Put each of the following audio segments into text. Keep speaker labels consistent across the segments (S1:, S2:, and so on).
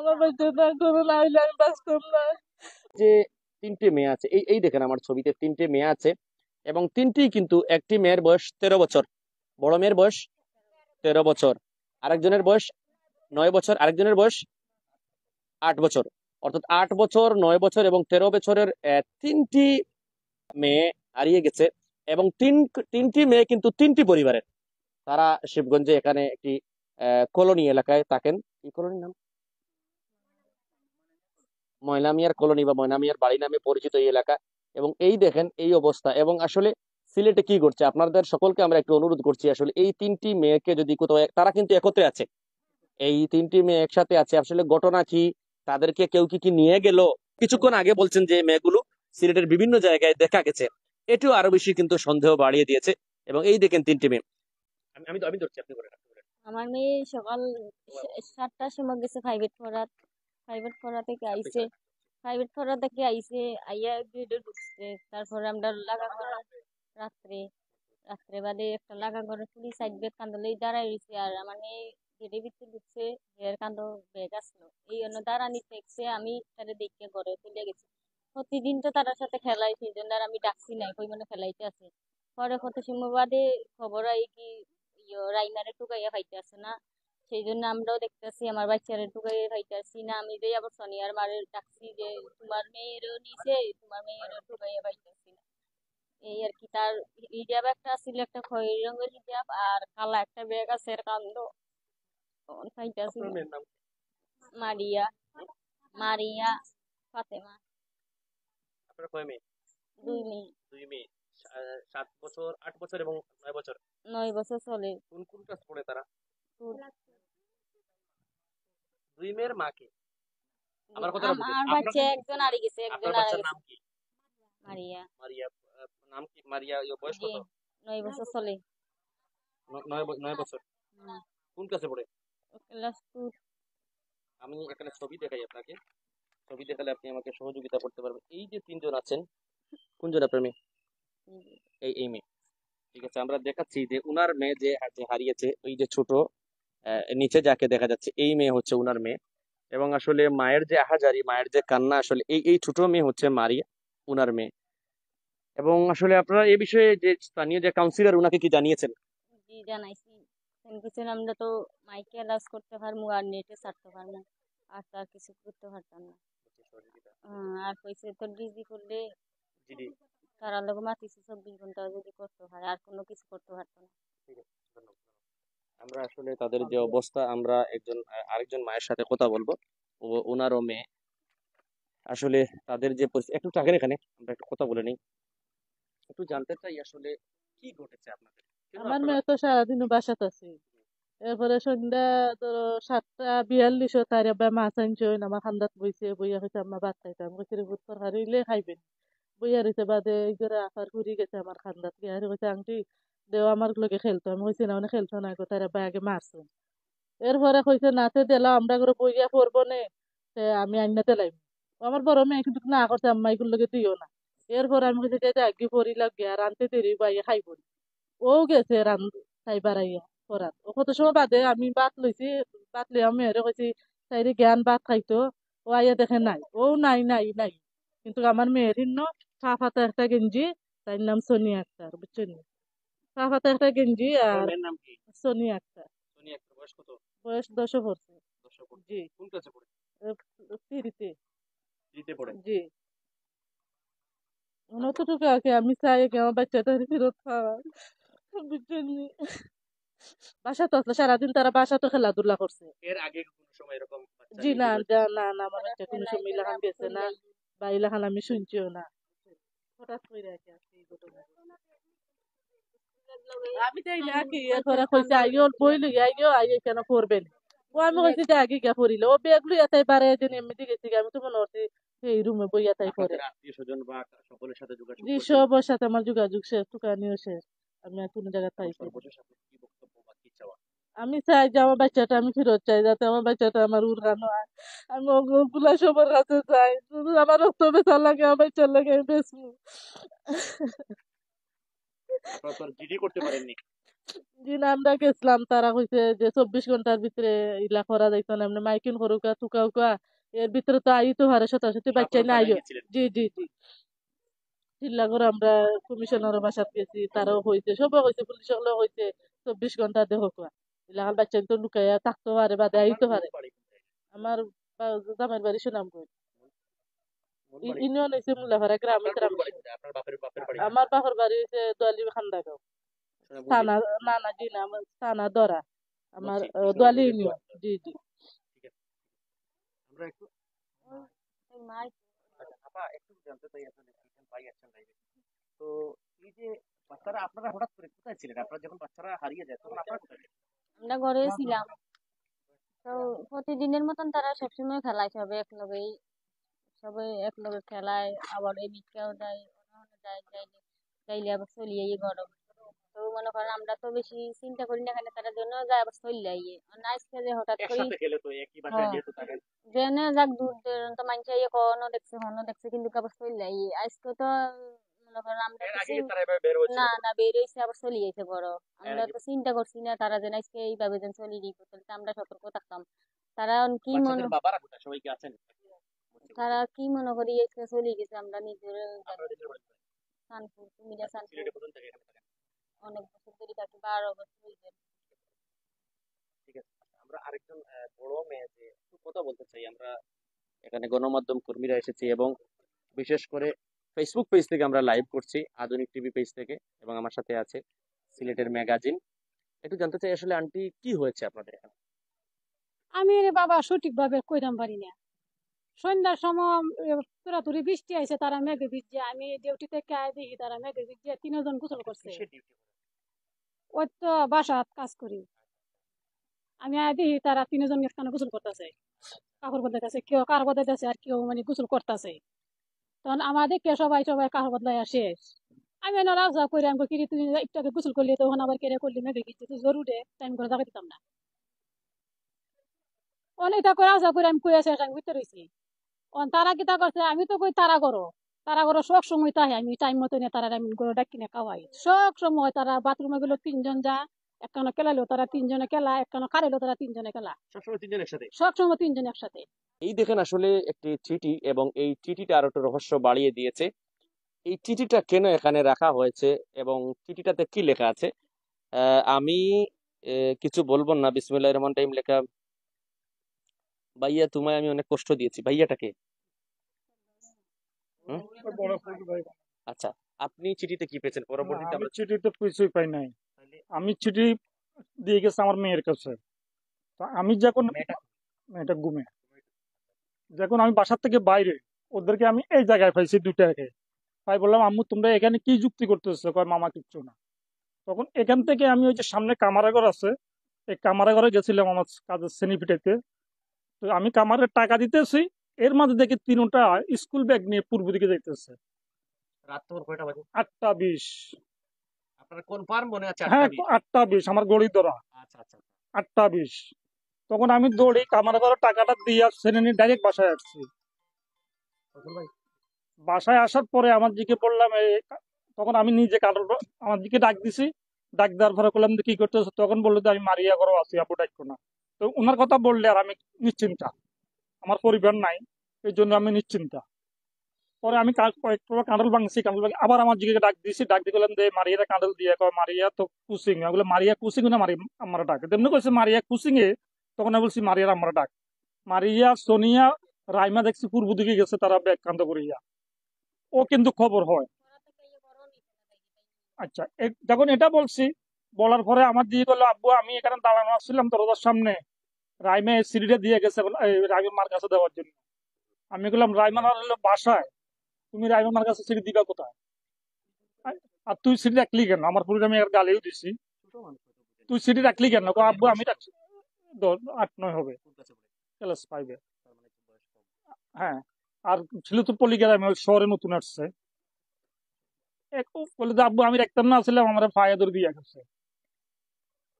S1: আমার বাচ্চাটা কোনো না হইলে আমি বাঁচতাম না।
S2: যে তিনটে মেয়ে আছে, এই এই দেখেন আমার ছবিতে তিনটে মেয়ে আছে, এবং তিনটি কিন্তু একটি মেয়ের বয়স 13 বছর, বড় মেয়ের বয়স 13 বছর, আরেকজনের বয়স 9 বছর, আরেকজনের বয়স 8 বছর। অর্থাৎ 8 বছর, 9 বছর এবং 13 বছরের তিনটি মেয়ে হারিয়ে গেছে। এবং তিনটি মেয়ে কিন্তু তিনটি পরিবারের। তারা শিবগঞ্জে এখানে একটি কলোনি এলাকায় থাকেন। কি কলোনির নাম? ময়নামিয়ার কলোনি বা ময়নামিয়ার বাড়ি নামে পরিচিত এই এলাকা। এবং এই দেখেন এই অবস্থা। এবং আসলে সিলেটে কি করছে, আপনাদের সকলকে আমরা একটু অনুরোধ করছি, আসলে এই তিনটি মেয়েকে যদি কোথাও, তারা কিন্তু একত্রে আছে, এই তিনটি মেয়ে একসাথে আছে, আসলে ঘটনা কি, তাদেরকে কেউ কি কি নিয়ে গেল? কিছুক্ষণ আগে বলছেন যে মেয়েগুলো সিলেটের বিভিন্ন জায়গায় দেখা গেছে, এটিও আরো বেশি কিন্তু সন্দেহ বাড়িয়ে দিয়েছে। এবং এই দেখেন তিনটি মেয়ে। আমি আমি ধরছি, আপনি বলেন।
S3: আমার মেয়ে সকাল 7টার সময় গেছে প্রাইভেট পড়া থেকে আইছে। প্রাইভেট পড়া থেকে আইছে, আইয়া গেটে ঢুকছে। তারপরে আমরা লাগা ঘর রাত্রে রাত্রে বাদে একটা লাগা ঘরে পুলিশ সাইড ব্যাগ কান্দলেই দাঁড়াই রয়েছে। আর আমার মেয়ে গেটের ভিতরে ঢুকছে, এর কান্দ ব্যাগ আসলো এই জন্য দাঁড়ানি দেখছে। আমি তারে দেখে ঘরে চলে গেছি। প্রতিদিন তো তার সাথে খেলাই, সেই জন্য আর আমি ডাকছি নাই, কই মনে খেলাইতে আছে। পরে কত সময় বাদে খবর আই কি রাইনারে টুকাইয়া খাইতে আছে না, সেই জন্য আমরাও দেখতেছি আমার বাচ্চারে টুকাইয়া খাইতে আসছি না। আমি যে আবার সোনিয়ার মারে ডাকছি যে তোমার মেয়েরও নিছে, তোমার মেয়েরও টুকাইয়া খাইতেছি না। এই আর কি। তার হিজাব একটা ছিল, একটা খয়েরি রঙের হিজাব, আর কালা একটা ব্যাগ আছে, এর কান্দ খাইতেছি
S2: আপনার
S3: না।
S2: মেয়ের নাম?
S3: মারিয়া, মারিয়া ফাতেমা।
S2: আপনার কয় মেয়ে?
S3: 2 মেয়ে।
S2: 2 মেয়ে। 7 বছর, 8 বছর এবং 9 বছর।
S3: 9 বছর চলে।
S2: কোন কোন ক্লাস পড়ে তারা?
S3: তো
S2: 2 মেয়ের মাকে। আমার কথাটা বুঝেন,
S3: আমার
S2: আপনার
S3: বাচ্চা একজন আড়ি গেছে, একজন
S2: আপনার
S3: আড়া
S2: বাচ্চার
S3: গেছে।
S2: নাম কি?
S3: মারিয়া।
S2: মারিয়া। নাম কি মারিয়া? বয়স
S3: জি,
S2: কত?
S3: 9 বছর চলে।
S2: 9 বছর। কোন ক্লাসে পড়ে?
S3: ক্লাস 2।
S2: আমি এখানে ছবি দেখাই আপনাকে, ছবি দেখালে আপনি আমাকে সহযোগিতা করতে পারবেন। এই যে তিনজন আছেন, কোনজন আপনার মেয়ে? এই মেয়ে। ঠিক আছে, আমরা দেখাচ্ছি যে উনার মেয়ে যে যে হারিয়েছে, ওই যে ছোট নিচে যাকে দেখা যাচ্ছে, এই মেয়ে হচ্ছে উনার মেয়ে। এবং আসলে মায়ের যে আহাজারি, মায়ের যে কান্না, আসলে এই এই ছোট মেয়ে হচ্ছে মারিয়া, উনার মেয়ে। এবং আসলে আপনারা এই বিষয়ে যে স্থানীয় যে কাউন্সিলর, উনাকে কি জানিয়েছেন?
S3: জি, জানাইছি। কিছু আমরা তো মাইকে অ্যালাউন্স করতে পারবো আর নেটে ছাড়তে পারবো, আর তার কিছু করতে পারতাম না। আর কইছে তো ডিজি করলে
S2: জি।
S3: তারা লোক মাতিছে 24 ঘন্টা যদি করতে পারে, আর কোনো কিছু করতে পারতো না।
S2: ঠিক আছে, ধন্যবাদ। আমরা আসলে তাদের যে অবস্থা, আমরা আরেকজন মায়ের সাথে কথা বলবো, ওনারও মেয়ে। আসলে তাদের যে পরিস্থিতি, একটু থাকেন এখানে, আমরা একটু কথা বলে নিই, একটু জানতে চাই আসলে কি ঘটেছে আপনাদের, কেন
S1: আমার
S2: আপনারা।
S1: মেয়ে তো সারাদিন বাসাত আছে। এরপরে সন্ধ্যা ধরো 7:42 তার আবার মাছ আনছে, আমার খান্দাত বইছে, বইয়া হয়েছে আমার ভাত খাইতে। আমি কইছি বুট তরকারি হইলে খাইবেন। বইয়া রইছে বাদে এই করে আফার ঘুরি গেছে আমার খান্দাত গিয়ে, আর কইছে আন্টি দেও আমার লগে খেলতো। আমি কইছি না, মানে খেলতো না গো, তার আবার আগে মারছো। এরপরে কইছে নাতে দিলাম আমরা করে বইয়া পড়বো নে, আমি আইনা দিলাম। আমার বড় মেয়ে কিন্তু না করছে, আম্মা এগুলো লগে দিও না। এরপর আমি কইছি যে আগে পড়ি লাগবে আর আনতে দেরি বাইয়া খাইব। ও গেছে রান খাইবার আইয়া পড়াত। ও কত সময় বাদে আমি ভাত লইছি, ভাত লই আমি হেরে কইছি তাইরে জ্ঞান ভাত খাইতো। ও আইয়া দেখে নাই, ও নাই নাই নাই। কিন্তু আমার মেয়ের ন পা ফাতা একটা গেঞ্জি, তার নাম সোনিয়া আক্তার, বুঝছেন? পা ফাতা একটা গেঞ্জি
S2: আপনার
S1: আর
S2: মেয়ের নাম কি?
S1: সোনিয়া আক্তার।
S2: সোনিয়া আক্তার। বয়স কত?
S1: বয়স 10 পড়ছে।
S2: 10 পড়ছে।
S1: জি।
S2: কোন ক্লাসে পড়ে?
S1: তিরিতে।
S2: দিতে পড়ে।
S1: জি। অতটুকু আগে আমি চাই কি আমার বাচ্চাটা ফেরত পাওয়ার, বুঝছেন? বাসা তো আসলে সারাদিন তারা বাসা তো খেলাধুলা করছে।
S2: এর আগে কোন সময় এরকম বাচ্চা
S1: জি
S2: নিয়ে
S1: না,
S2: বের হয়েছে?
S1: না না, আমার বাচ্চা কোনো সময় ইলাহান গেছে না, বা ইলাহান আমি শুনছিও না। হঠাৎ করে আর কি আজকে এই ঘটনা। আমি তাই না কি এরপরে কইছে আইও বই লইয়া আইও কেন পড়বেন। ও আমি কইছি যে আগে গিয়া পড়িলে ও ব্যাগ লইয়া তাই পারে যেন এমনি গেছি, আমি তো মনে হচ্ছি এই রুমে বইয়া তাই পড়ে।
S2: আপনাদের আত্মীয় স্বজন বা সকলের সাথে যোগাযোগ
S1: জি,
S2: করছেন?
S1: সবার সাথে আমার যোগাযোগ শেষ, টুকানিও শেষ। আমি আর কোনো জায়গায় পাইছি না।
S2: সর্বশেষ আপনার কি বক্তব্য বা কি চাওয়া?
S1: আমি চাই যে আমার বাচ্চাটা আমি ফেরত চাই, যাতে আমার বাচ্চাটা আমার উড়ানো হয়। আমি ওগুলা সবার কাছে চাই, শুধু আমার রক্ত বেচা লাগে, আমার বাচ্চার লাগে আমি বেচবো।
S2: আপনারা তো আর জিডি করতে পারেননি।
S1: জি না, আমরা গেছিলাম, তারা কইছে যে 24 ঘন্টার ভিতরে ইলা করা যাইতো না, এমনি মাইকিং করুকা টুকাউকা এর ভিতরে তো আইতো হারে শতাশতি বাচ্চাই
S2: তারপরে
S1: না
S2: তারা
S1: আইও।
S2: গেছিলেন।
S1: জি জি জি, চিল্লা করে আমরা কমিশনার বাসাত গেছি, তারাও হইছে, সবাই হইছে, পুলিশ হলেও হইছে 24 ঘন্টা দেখো কোয়া ইলাকার বাচ্চা তো লুকাইয়া থাকতে পারে বা
S2: আপনার
S1: আইতে
S2: মূল
S1: পারে।
S2: বাড়ি কোথায়?
S1: আমার জামাইয়ের বাড়ি সুনামগঞ্জ,
S2: মূল বাড়ি কোথায়?
S1: ইউনিয়ন হয়েছে মুলাপাড়া, গ্রামে
S2: আপনার মূল
S1: গ্রামে।
S2: বাড়ি কোথায়? আপনার বাপের বাপের বাড়ি
S1: আমার
S2: কোথায়?
S1: বাপের বাড়ি হচ্ছে দোয়ালি খান্দাগাঁও
S2: সোনামুড়ি।
S1: থানা। না না জি না, আমার থানা দরা, আমার দোয়ালি
S2: সোনামুড়ির
S1: ইউনিয়ন।
S2: দোয়ার।
S1: জি জি।
S2: ঠিক আছে, আমরা একটু
S3: ওই মাই
S2: আচ্ছা আপা একটু জানতে চাই, আসলে একজন ভাই আছেন লাইভে, তো এই যে বাচ্চারা আপনারা হঠাৎ করে কোথায় ছিলেন? আপনারা যখন বাচ্চারা হারিয়ে যায় তখন আপনারা কোথায় ছিলেন?
S3: আমরা ঘরে ছিলাম। তো প্রতিদিনের মতন তারা সবসময় খেলায়, সবাই একলগে খেলায়, আবার এদিকেও যায়, ওখানে যায়, যাইলে আবার চলিয়ে গরম। তো মনে করেন আমরা তো বেশি চিন্তা করি না, এখানে তারা জন্য যায় আবার চলে আইয়ে আজকে যে হঠাৎ করে।
S2: একসাথে খেলে তো একই বাসায়
S3: হ্যাঁ,
S2: যেহেতু থাকেন।
S3: জেনে যাক দূর দূরান্ত মানুষ আইয়ে কখনো দেখছে কিন্তু আবার চলে আইয়ে আজকে তো মনে করেন আমরা
S2: এর
S3: তো
S2: আগে কি তারা এভাবে বের হয়েছিল
S3: না
S2: কোনো?
S3: না বের হইছে আবার চলে আইছে বড়।
S2: এর
S3: আমরা
S2: আগে
S3: তো চিন্তা করছি না তারা যেন আজকে এইভাবে যেন চলে দিত, তাহলে তো আমরা সতর্ক থাকতাম। তারা কি মনে
S2: বাচ্চাদের বাবারা কোথায়? সবাই কি আছেন?
S3: তারা কি মনে করি আজকে চলে গেছে আমরা নিজের জানি।
S2: আপনারা দেশের বাড়ি কোথায়?
S3: শানপুর, কুমিল্লা
S2: আচ্ছা,
S3: শানপুর।
S2: সিলেটে কতদিন থেকে এখানে থাকেন?
S3: অনেক বছর ধরে থাকি, 12 বছর হয়েছে।
S2: ঠিক আছে, আচ্ছা, আমরা আরেকজন বড় মেয়ে যে একটু কথা বলতে চাই। আমরা এখানে গণমাধ্যম কর্মীরা এসেছি এবং বিশেষ করে ফেসবুক পেজ থেকে আমরা লাইভ করছি, আধুনিক টিভি পেজ থেকে, এবং আমার সাথে আছে সিলেটের ম্যাগাজিন। একটু জানতে চাই আসলে আন্টি কি হয়েছে আপনাদের এখানে?
S4: আমি রে বাবা সঠিকভাবে কইরাম পারি না। সন্ধ্যার সময় তুরাতুরি বৃষ্টি আইছে, তারা মেঘে ভিজছে, আমি ডিউটি থেকে আই দেখি তারা মেঘে ভিজছে, তিনজন গোসল
S2: আপনি
S4: করছে।
S2: কিসের ডিউটি করেন?
S4: ওই তো বাসাত কাজ করি। আমি আই দেখি তারা তিনজন একখানে গোসল করতেছে, কাপড় বদলাইতেছে, কেউ কার বদলাইতেছে আর কেউ মানে গোসল করতেছে। তখন আমাদের কে সবাই সবাই কাপড় বদলাই শেষ। আমি এনে রাজা করে আমি কি তুই একটু আগে গোসল করলি, তখন আবার কেড়ে করলি মেঘে ভিজছে, তুই জরুরে টাইম করে জায়গা দিতাম না। অনেকটা করে রাজা করে আমি কই আসে আমি ভিতরে রয়েছি। তারা কিতা করছে, আমি তো কই তারা করো সব সময় তাই আমি টাইম মতো নিয়ে তারা আমি গরু ডাকি কিনে খাওয়াই সব সময়। তারা বাথরুমে গেলো তিনজন যা, একখানো কেলাইলো তারা তিনজনে কেলা, একখানো খারাইলো তারা তিনজনে কেলা,
S2: সবসময় তিনজন একসাথে?
S4: সব সময় তিনজন একসাথে।
S2: এই দেখেন আসলে একটি চিঠি, এবং এই চিঠিটা আরো একটু রহস্য বাড়িয়ে দিয়েছে। এই চিঠিটা কেন এখানে রাখা হয়েছে এবং চিঠিটাতে কি লেখা আছে? আমি কিছু বলবো না। বিসমিল্লাহির রহমানির রহিম লেখা। ভাইয়া তোমায় আমি অনেক কষ্ট দিয়েছি। ভাইয়াটাকে হুম? আচ্ছা, আপনি চিঠিতে কি পেয়েছেন
S5: না,
S2: পরবর্তীতে?
S5: আমি
S2: আমরা
S5: চিঠিতে কিছুই পাই নাই।
S2: তাহলে
S5: আমি চিঠি দিয়ে গেছে আমার মেয়ের কাছে। তো আমি যখন
S2: মেয়েটা
S5: এটা ঘুমে যখন আমি বাসার থেকে বাইরে, ওদেরকে আমি এই জায়গায় পাইছি দুইটাকে। তাই বললাম আম্মু তোমরা এখানে কি যুক্তি করতেছো? কয় মামা কিচ্ছু না। তখন এখান থেকে আমি ওই যে সামনে কামারাঘর আছে, এই কামারাঘরে গেছিলাম আমার কাজের শ্রেণী পিটাইতে। তো আমি কামারের টাকা দিতেছি, এর মাঝে দেখি তিনটা স্কুল ব্যাগ নিয়ে পূর্ব দিকে যাইতেছে।
S2: রাত তোমার কয়টা বাজে?
S5: 8টা 20।
S2: আপনার কনফার্ম মনে আছে
S5: হ্যাঁ
S2: 8টা 20?
S5: 8টা 20 আমার গড়ি ধরা।
S2: আচ্ছা আচ্ছা।
S5: 8টা 20 তখন আমি দৌড়ি কামারাঘরে টাকাটা দিয়ে শ্রেণী ডাইরেক্ট বাসায় আসছি।
S2: রসুল ভাই,
S5: বাসায় আসার পরে আমার দিকে বললাম তখন আমি নিজে কারোর আমার দিকে ডাক দিছি। ডাক দেওয়ার পরে বললাম যে কি করতেছো? তখন বললো যে আমি মারিয়া করো আছি, আপু ডাকো না। তো ওনার কথা বললে আর আমি নিশ্চিন্তা, আমার পরিবার নাই, এই জন্য আমি নিশ্চিন্তা। পরে আমি কয়েকটা কাঁডল ভাঙছি, কাঁডল ভাঙি আবার আমার দিকে ডাক দিছি। ডাক দিয়ে বললাম যে মারিয়াটা কাঁডল দিয়ে, কয় মারিয়া তো কুচিং। আমি বলে মারিয়া কুচিং না মারি আমার ডাক তেমনি কইছে মারিয়া কুচিং এ। তখন আমি বলছি মারিয়ার আমার ডাক। মারিয়া সোনিয়া রাইমা দেখছি পূর্ব দিকে গেছে, তারা ব্যাগ কান্দ করিয়া। ও কিন্তু খবর হয়। আচ্ছা যখন এটা বলছি, বলার পরে আমার দিয়ে বললো আব্বু আমি এখানে দাঁড়ানো আসছিলাম দরজার সামনে, রাইমা এই সিঁড়িটা দিয়ে গেছে রাইমা মার কাছে দেওয়ার জন্য। আমি বললাম রাইমা না হলো বাসায়, তুমি রাইমা মার কাছে সিঁড়ি দিবা কোথায়? আর তুই সিঁড়ি রাখলি কেন? আমার পুরো আমি আর গালিও দিছি,
S2: ছোট মানুষ হয়তো বুঝে
S5: তুই
S2: না।
S5: সিঁড়ি রাখলি কেন? কয়,
S2: আপনাদের
S5: আব্বু
S2: বয়স
S5: আমি
S2: কত?
S5: রাখছি। 8-9 হবে,
S2: কোন ক্লাসে পড়ে?
S5: ক্লাস 5-এ।
S2: তার মানে একটু বয়স কম।
S5: হ্যাঁ। আর ছিল তো পলিগ্রামে, ওই শহরে নতুন আসছে। বলে যে আব্বু আমি রাখতাম না, আসলে আমার ফায়া ধরে দিয়ে গেছে।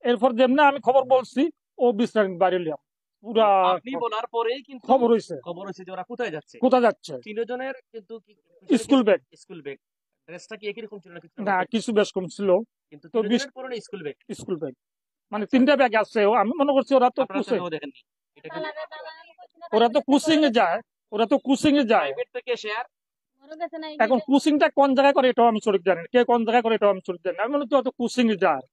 S5: এরপর যেমনি আমি খবর বলছি, ও বিশ্রাম বাইরে লিয়াম পুরা
S2: আপনি বলার পরেই কিন্তু
S5: খবর হয়েছে
S2: খবর হয়েছে যে ওরা কোথায় যাচ্ছে।
S5: কোথায় যাচ্ছে।
S2: তিনজনের কিন্তু
S5: স্কুল ব্যাগ।
S2: স্কুল ব্যাগ ড্রেসটা কি একই রকম ছিল না কিছু
S5: না কিছু বেশ কম ছিল,
S2: কিন্তু
S5: তো
S2: তিনজনের পরনে স্কুল ব্যাগ।
S5: স্কুল ব্যাগ মানে 3টা ব্যাগ আছে। আমি মনে করছি ওরা তো
S2: আপনারা তো এখনো দেখেননি এটা কি
S5: কোচিং এ যায়, ওরা তো কোচিং এ যায়।
S2: প্রাইভেট থেকে শেয়ার
S3: মোরও গেছে না এই
S5: এখন কোচিংটা কোন জায়গায় করে এটাও আমি সঠিক জানি না, কে কোন জায়গায় করে এটাও আমি সঠিক জানি না। আমি মনে হচ্ছে কোচিং এ যায়,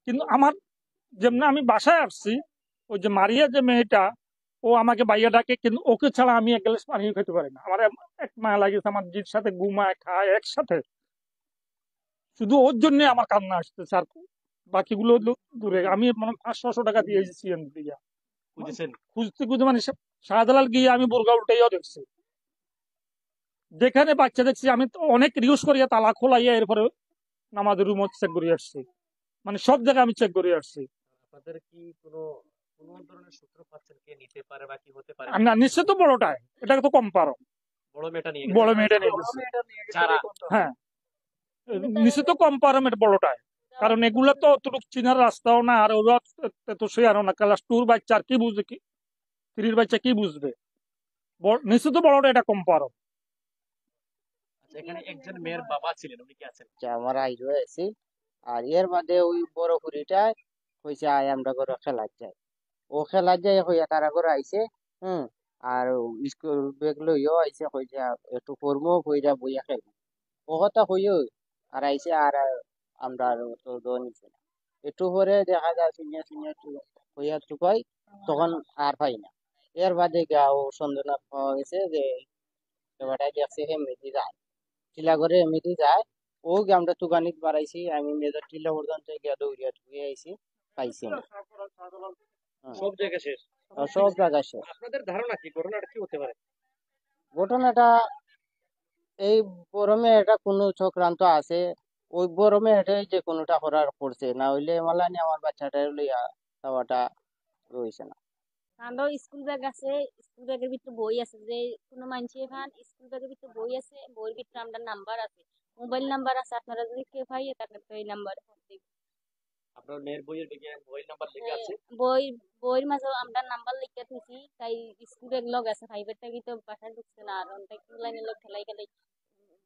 S5: কিন্তু আমার যেমন আমি বাসায় আসছি, ওই যে মারিয়া যে মেয়েটা, ও আমাকে বাইয়া ডাকে, কিন্তু ওকে ছাড়া আমি এক গ্লাস পানিও খেতে পারি না। আমার এক মায়া লাগেছে, আমার জির সাথে ঘুমায় খায় একসাথে, শুধু ওর জন্য আমার কান্না আসতেছে। আর বাকিগুলো দূরে, আমি মানে 500-600 টাকা দিয়ে সিএন দিয়া
S2: খুঁজেছেন?
S5: খুঁজতে খুঁজতে মানে শাহজালাল গিয়ে আমি বোরগা উল্টাইয়াও দেখছি, যেখানে বাচ্চা দেখছি আমি তো অনেক রিউজ করিয়া তালা খোলাইয়া এরপরে নামাজের রুম চেক করে আসছি, মানে সব জায়গায় আমি চেক করে আসছি।
S2: আপনাদের কি কোনো কোনো ধরনের সূত্র পাচ্ছেন কে নিতে পারে বা কি হতে পারে?
S5: না নিশ্চয় তো বড়টাই, এটা তো কম পারো,
S2: বড় মেয়েটা নিয়ে
S5: বড়
S2: গেছে
S5: মেয়েটা নিয়ে গেছে।
S2: যারা
S5: হ্যাঁ নিশ্চয় তো কম পারো এটা বড়টাই, কারণ এগুলা তো অতটুকু চিনার রাস্তাও না, আর ওরা তো সে আরো না, ক্লাস 2 বাচ্চা আর কি বুঝবে, কি 3 বাচ্চা কি বুঝবে, নিশ্চয় তো বড়টা এটা কম পারো।
S2: আচ্ছা, এখানে একজন মেয়ের বাবা ছিলেন, উনি কি আছেন?
S6: আমার আই রয়েছে। আর এর বাদে ওই বড় কুড়িটা হয়েছে আয় আমরা করে খেলার যাই, ও খেলার যাই হইয়া তারা করে আইছে। হুম। আর স্কুল ব্যাগ লইও আইছে, হইছে একটু কর্মও হইয়া বইয়া খাইব, ও কথা হইও আর আইছে। আর আমরা আর তো দোয়া নিছে না, একটু পরে দেখা যায় সিনিয়র সিনিয়র হইয়া চুকাই, তখন আর পাই না। এর বাদে গা ও সন্দেহ পাওয়া গেছে যে বেটায় দেখছে এমনিতে যায়, টিলা করে এমনিতে যায়। ও গিয়ে আমরা তুগানিত বাড়াইছি, আমি মেজর টিলা পর্যন্ত গিয়া দৌড়িয়া ঢুকে আইছি, পাইছি না। হ্যাঁ,
S2: সব জায়গায় শেষ।
S6: আর সব জায়গায় শেষ।
S2: আপনাদের ধারণা কি ঘটনাটা কি হতে পারে?
S6: ঘটনাটা এই বড় মেয়েটা কোনো চক্রান্ত আছে, ওই বড় মেয়েটাই যে কোনোটা করার করছে, না হইলে মালানি আমার বাচ্চাটা লইয়া যাওয়াটা রয়েছে না।
S3: আমরা স্কুল ব্যাগ আছে, স্কুল ব্যাগের ভিতরে বই আছে, যে কোনো মানুষে খান স্কুল ব্যাগের ভিতরে বই আছে, বইয়ের ভিতরে আমরা নাম্বার আছে, মোবাইল নাম্বার আছে, আপনারা যদি কেউ পাই তাকে তো এই নাম্বারে ফোন দিবেন।
S2: আপনার মেয়ের বইয়ের ব্যাগে মোবাইল নাম্বার লেখা আছে?
S3: বই বইয়ের মাঝে আমরা নাম্বার লিখে থুইছি, তাই স্কুল ব্যাগ লগ আছে, প্রাইভেটটা তো বাসায় ঢুকছে না, আর অনেক লাইনে লোক খেলাই খেলাই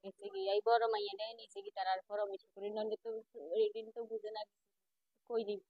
S3: গেছে কি এই বড় মাইয়া নিচে কি তার আর বড় মিষ্টি করে নন্দিত এই দিন তো বুঝে না কই দিব।